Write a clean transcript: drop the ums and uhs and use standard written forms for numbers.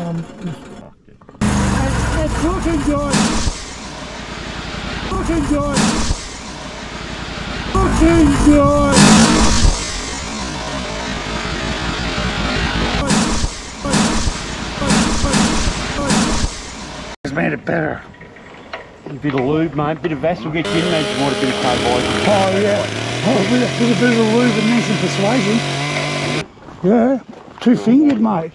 It's looking good. Looking good. Looking good. It's made it better. A bit of lube, mate. Bit of Vass will get you in. Maybe you want a bit of carbohydrate. Oh yeah. Oh, with a bit of lube and then some persuasion. Yeah. 2-fingered, mate.